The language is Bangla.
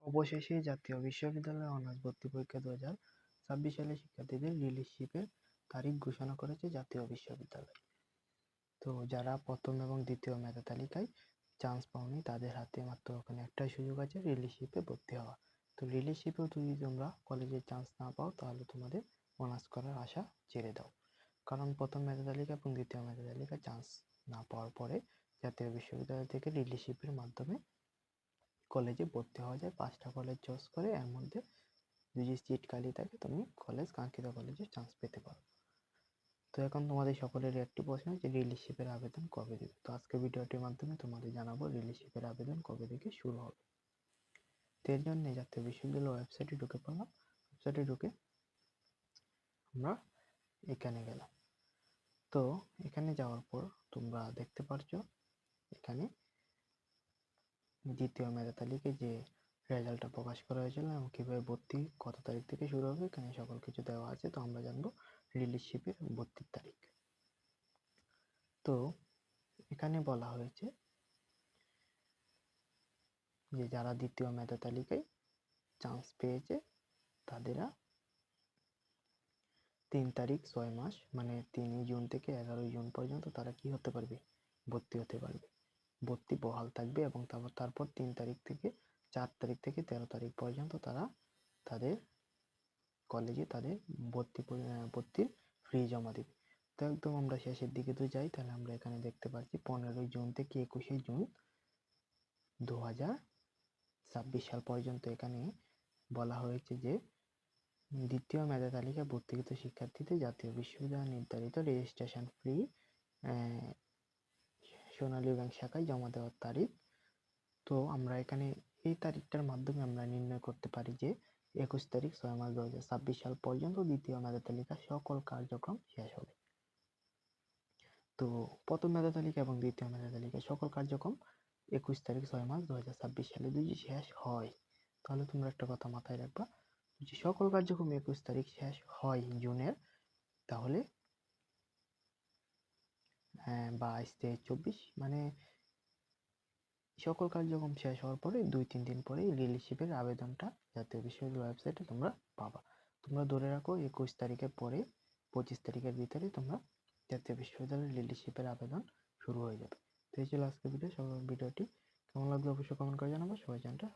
অবশেষে জাতীয় বিশ্ববিদ্যালয়ে অনার্স ভর্তি পরীক্ষা 2026 সালে শিক্ষার্থীদের রিলিজশিপের তারিখ ঘোষণা করেছে জাতীয় বিশ্ববিদ্যালয়। তো যারা প্রথম এবং দ্বিতীয় মেধা তালিকায় চান্স পাওনি তাদের হাতে মাত্র ওখানে একটাই সুযোগ আছে, রিলিজশিপে ভর্তি হওয়া। তো রিলিজশিপেও যদি তোমরা কলেজে চান্স না পাও তাহলে তোমাদের অনার্স করার আশা ছেড়ে দাও, কারণ প্রথম মেধা তালিকা এবং দ্বিতীয় মেধা তালিকায় চান্স না পাওয়ার পরে জাতীয় বিশ্ববিদ্যালয় থেকে রিলিজশিপের মাধ্যমে কলেজে ভর্তি হওয়া যায়। 5টা কলেজ চয়েস করে, এর মধ্যে যদি সিট খালি থাকে তুমি কাঙ্ক্ষিত কলেজে চান্স পেতে পারো। তো এখন তোমাদের সকলের একটি প্রশ্ন যে রিলিজশিপের আবেদন কবে দেবে। তো আজকে ভিডিওটির মাধ্যমে তোমাদের জানাবো রিলিজশিপের আবেদন কবে থেকে শুরু হবে। তো এর জন্য জাতীয় বিশ্ববিদ্যালয় ওয়েবসাইটে ঢুকে পড়লাম। ওয়েবসাইটে ঢুকে আমরা এখানে গেলাম। তো এখানে যাওয়ার পর তোমরা দেখতে পারছো এখানে দ্বিতীয় মেধা তালিকায় যে রেজাল্টটা প্রকাশ করা হয়েছিল এবং কিভাবে ভর্তি কত তারিখ থেকে শুরু হবে এখানে সকল কিছু দেওয়া আছে। তো আমরা জানবো রিলিজশিপের ভর্তির তারিখ। তো এখানে বলা হয়েছে যে যারা দ্বিতীয় মেধা তালিকায় চান্স পেয়েছে তাদেরা 3 তারিখ 6 মাস মানে 3 জুন থেকে 11 জুন পর্যন্ত তারা কি হতে পারবে, ভর্তি হতে পারবে। ভর্তি বহাল থাকবে এবং তারপর 3 তারিখ থেকে 4 তারিখ থেকে 13 তারিখ পর্যন্ত তারা তাদের কলেজে তাদের ভর্তির ফি জমা দিবে। তো একদম আমরা শেষের দিকে তো যাই, তাহলে আমরা এখানে দেখতে পাচ্ছি 15 জুন থেকে 21 জুন 2026 সাল পর্যন্ত এখানে বলা হয়েছে যে দ্বিতীয় মেধা তালিকায় ভর্তিকৃত শিক্ষার্থীদের জাতীয় বিশ্ববিদ্যালয় নির্ধারিত রেজিস্ট্রেশন ফি সোনালী ব্যাংক শাখায় জমা দেওয়ার তারিখ। তো আমরা এখানে এই তারিখটার মাধ্যমে আমরা নির্ণয় করতে পারি যে 21 তারিখ 6 মাস 2026 সাল পর্যন্ত দ্বিতীয় মেধা তালিকার সকল কার্যক্রম শেষ হবে। তো প্রথম মেধা তালিকা এবং দ্বিতীয় মেধা তালিকার সকল কার্যক্রম 21 তারিখ 6 মাস 2026 সালে যদি শেষ হয়, তাহলে তোমরা একটা কথা মাথায় রাখবা, যে সকল কার্যক্রম 21 তারিখ শেষ হয় জুনের, তাহলে 22, 23, 24 মানে সকল কার্যক্রম শেষ হওয়ার পরে 2-3 দিন পরে রিলিজশিপের আবেদনটা জাতীয় বিশ্ববিদ্যালয় ওয়েবসাইটে তোমরা পাবা। তোমরা ধরে রাখো 21 তারিখের পরে 25 তারিখের ভিতরে তোমরা জাতীয় বিশ্ববিদ্যালয়ের রিলিজশিপের আবেদন শুরু হয়ে যাবে। তো এই ছিল আজকের ভিডিও। সবার ভিডিওটি কেমন লাগলো অবশ্যই কমেন্ট করে জানাবো। সবাই চ্যানেলটা